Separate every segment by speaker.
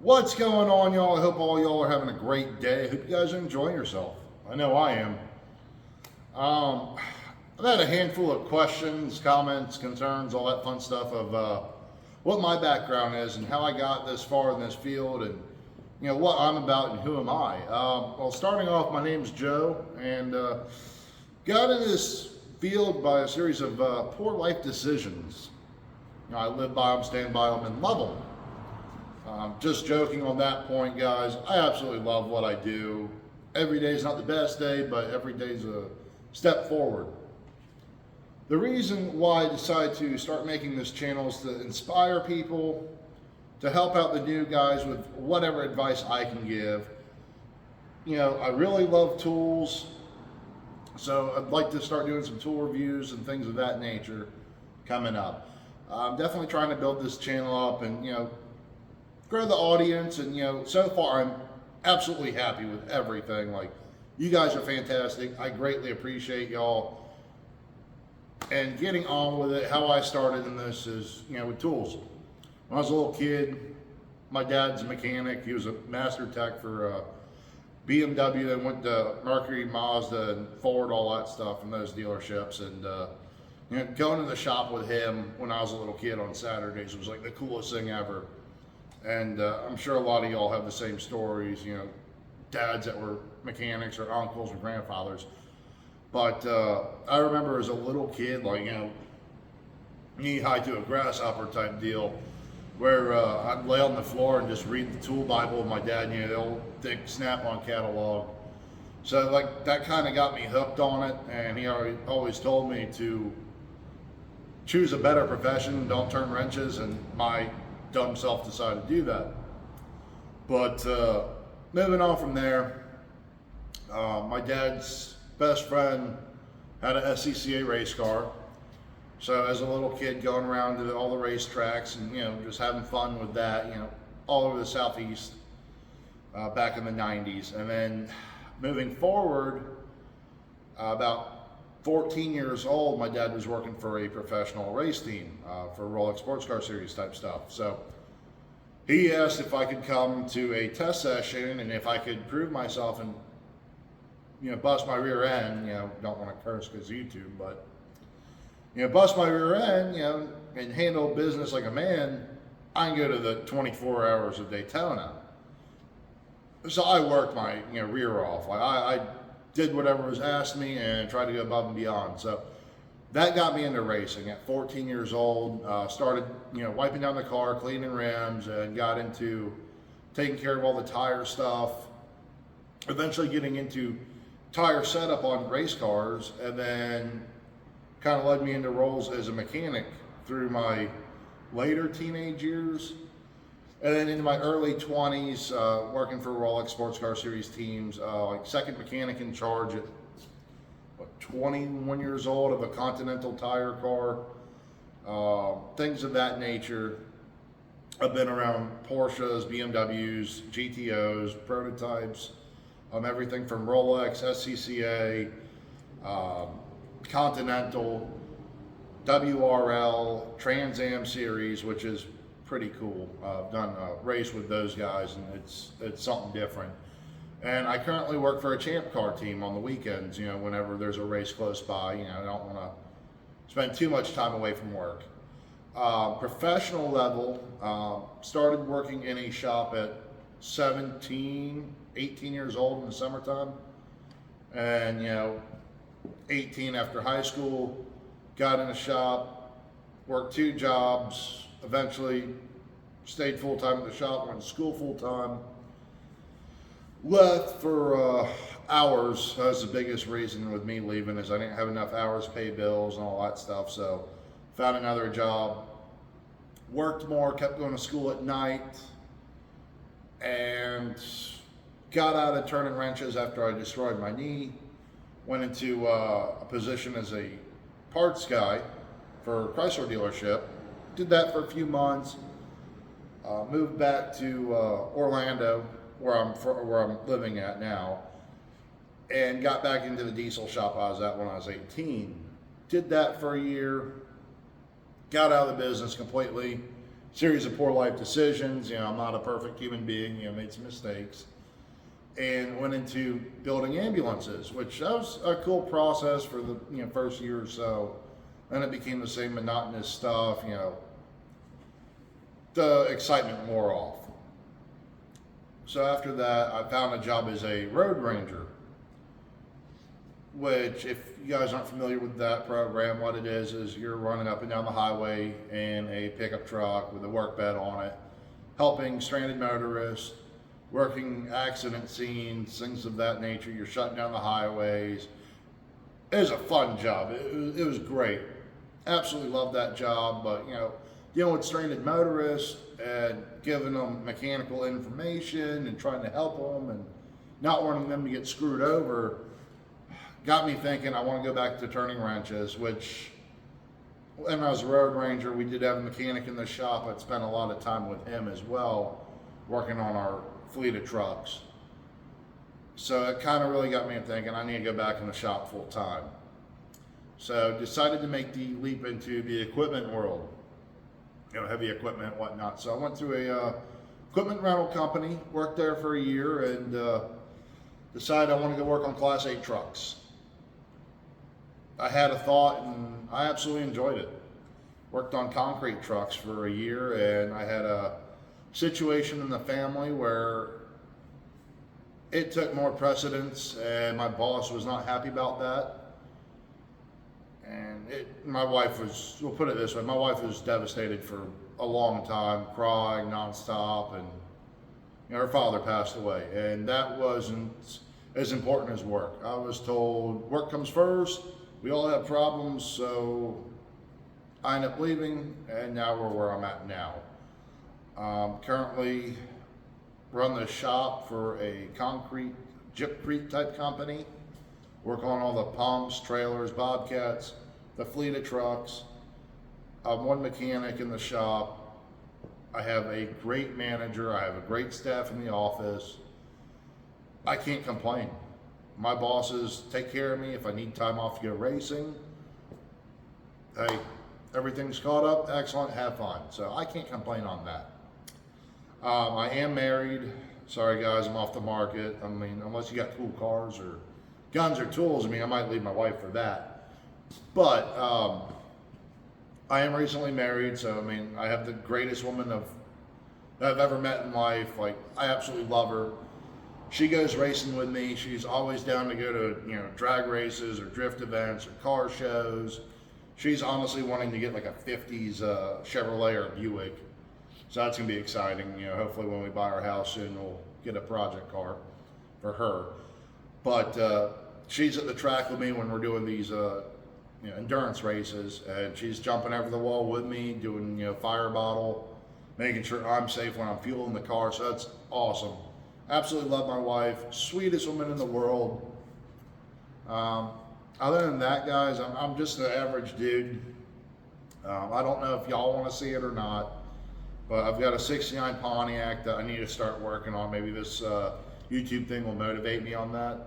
Speaker 1: What's going on, y'all? I hope all y'all are having a great day. I hope you guys are enjoying yourself. I know I am. Um, I've had a handful of questions, comments, concerns, all that fun stuff of what my background is and how I got this far in this field, and what I'm about and who am I. Well, starting off, my name's Joe, and got in this field by a series of poor life decisions. I live by them, stand by them, and love them. Just joking on that point, guys. I absolutely love what I do. Every day is not the best day, but every day is a step forward. The reason why I decided to start making this channel is to inspire people, to help out the new guys with whatever advice I can give. I really love tools, so I'd like to start doing some tool reviews and things of that nature coming up. I'm definitely trying to build this channel up and, grow the audience, and so far I'm absolutely happy with everything. Like, you guys are fantastic. I greatly appreciate y'all. And getting on with it, how I started in this is with tools. When I was a little kid, my dad's a mechanic. He was a master tech for BMW, then went to Mercury, Mazda, and Ford, all that stuff in those dealerships. And going to the shop with him when I was a little kid on Saturdays was like the coolest thing ever. And I'm sure a lot of y'all have the same stories, dads that were mechanics or uncles or grandfathers. But I remember as a little kid, like, knee-high to a grasshopper type deal, where I'd lay on the floor and just read the tool Bible with my dad, the old thick Snap-on catalog. So, like, that kind of got me hooked on it, and he always told me to choose a better profession, don't turn wrenches, and my dumb self decided to do that. But moving on from there, my dad's best friend had a SCCA race car. So as a little kid, going around to all the race tracks and just having fun with that, all over the Southeast back in the 90s. And then moving forward, about 14 years old, my dad was working for a professional race team for Rolex Sports Car Series type stuff. So he asked if I could come to a test session and if I could prove myself and bust my rear end. Don't want to curse because YouTube, but bust my rear end, and handle business like a man. I can go to the 24 hours of Daytona. So I worked my rear off. Like I did whatever was asked me and tried to go above and beyond. So that got me into racing at 14 years old. Started, wiping down the car, cleaning rims, and got into taking care of all the tire stuff. Eventually getting into tire setup on race cars, and then kind of led me into roles as a mechanic through my later teenage years. And then in my early 20s, working for Rolex Sports Car Series teams, like second mechanic in charge at 21 years old of a Continental tire car, things of that nature. I've been around Porsches, BMWs, GTOs, prototypes, everything from Rolex, SCCA, Continental, WRL, Trans Am series, which is pretty cool. I've done a race with those guys, and it's something different. And I currently work for a champ car team on the weekends, whenever there's a race close by. I don't want to spend too much time away from work. Professional level, started working in a shop at 17, 18 years old in the summertime. And, 18 after high school, got in a shop, worked 2 jobs, eventually stayed full-time at the shop, went to school full-time. Left for hours. That was the biggest reason with me leaving, is I didn't have enough hours to pay bills and all that stuff. So found another job, worked more, kept going to school at night, and got out of turning wrenches after I destroyed my knee. Went into a position as a parts guy for a Chrysler dealership. Did that for a few months. Moved back to Orlando, where I'm living at now, and got back into the diesel shop I was at when I was 18. Did that for a year, got out of the business completely, series of poor life decisions. I'm not a perfect human being. Made some mistakes, and went into building ambulances, which that was a cool process for the first year or so. Then it became the same monotonous stuff. The excitement wore off. So after that, I found a job as a road ranger, which, if you guys aren't familiar with that program, what it is you're running up and down the highway in a pickup truck with a work bed on it, helping stranded motorists, working accident scenes, things of that nature. You're shutting down the highways. It was a fun job. It was great. Absolutely loved that job, but dealing with stranded motorists and giving them mechanical information and trying to help them and not wanting them to get screwed over got me thinking I want to go back to turning wrenches, which when I was a road ranger, we did have a mechanic in the shop. I'd spent a lot of time with him as well, working on our fleet of trucks. So it kind of really got me thinking I need to go back in the shop full time. So decided to make the leap into the equipment world, heavy equipment, whatnot. So I went through a equipment rental company, worked there for a year, and decided I want to go work on Class 8 trucks. I had a thought, and I absolutely enjoyed it. Worked on concrete trucks for a year, and I had a situation in the family where it took more precedence, and my boss was not happy about that. And my wife was, we'll put it this way, my wife was devastated for a long time, crying nonstop, and her father passed away, and that wasn't as important as work. I was told work comes first, we all have problems, so I ended up leaving, and now we're where I'm at now. Currently run the shop for a concrete gypcrete type company. Work on all the pumps, trailers, bobcats, the fleet of trucks. I'm one mechanic in the shop. I have a great manager. I have a great staff in the office. I can't complain. My bosses take care of me. If I need time off to go racing, hey, everything's caught up, excellent, have fun. So I can't complain on that. I am married. Sorry guys, I'm off the market. I mean, unless you got cool cars or guns or tools, I might leave my wife for that. But I am recently married, so I have the greatest woman that I've ever met in life. Like, I absolutely love her. She goes racing with me. She's always down to go to drag races or drift events or car shows. She's honestly wanting to get like a 50s Chevrolet or Buick. So that's gonna be exciting. Hopefully when we buy our house soon, we'll get a project car for her. But she's at the track with me when we're doing these endurance races, and she's jumping over the wall with me, doing fire bottle, making sure I'm safe when I'm fueling the car. So that's awesome. Absolutely love my wife, sweetest woman in the world. Other than that, guys, I'm just an average dude. I don't know if y'all want to see it or not, but I've got a 69 Pontiac that I need to start working on. Maybe this YouTube thing will motivate me on that.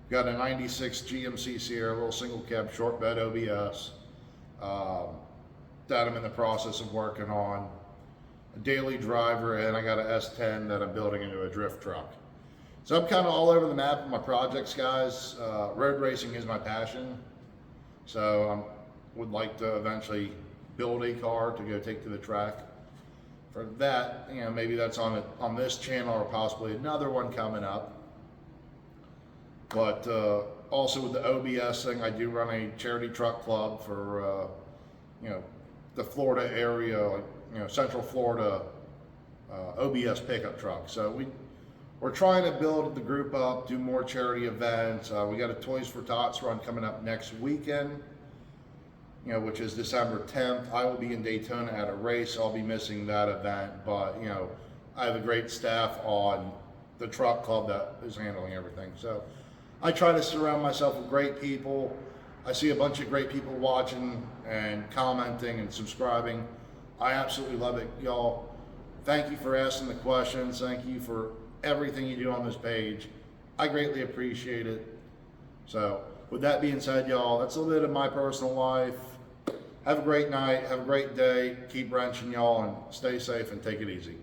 Speaker 1: Got a 96 GMC Sierra, a little single cab short bed OBS that I'm in the process of working on. A daily driver, and I got an S10 that I'm building into a drift truck. So I'm kind of all over the map with my projects, guys. Road racing is my passion. So I would like to eventually build a car to go take to the track. For that, maybe that's on this channel or possibly another one coming up. But also with the OBS thing, I do run a charity truck club for the Florida area, like Central Florida OBS pickup truck. So we're trying to build the group up, do more charity events. We got a Toys for Tots run coming up next weekend, which is December 10th. I will be in Daytona at a race. I'll be missing that event, but I have a great staff on the truck club that is handling everything. So I try to surround myself with great people. I see a bunch of great people watching and commenting and subscribing. I absolutely love it, y'all. Thank you for asking the questions. Thank you for everything you do on this page. I greatly appreciate it. So with that being said, y'all, that's a little bit of my personal life. Have a great night. Have a great day. Keep wrenching, y'all, and stay safe and take it easy.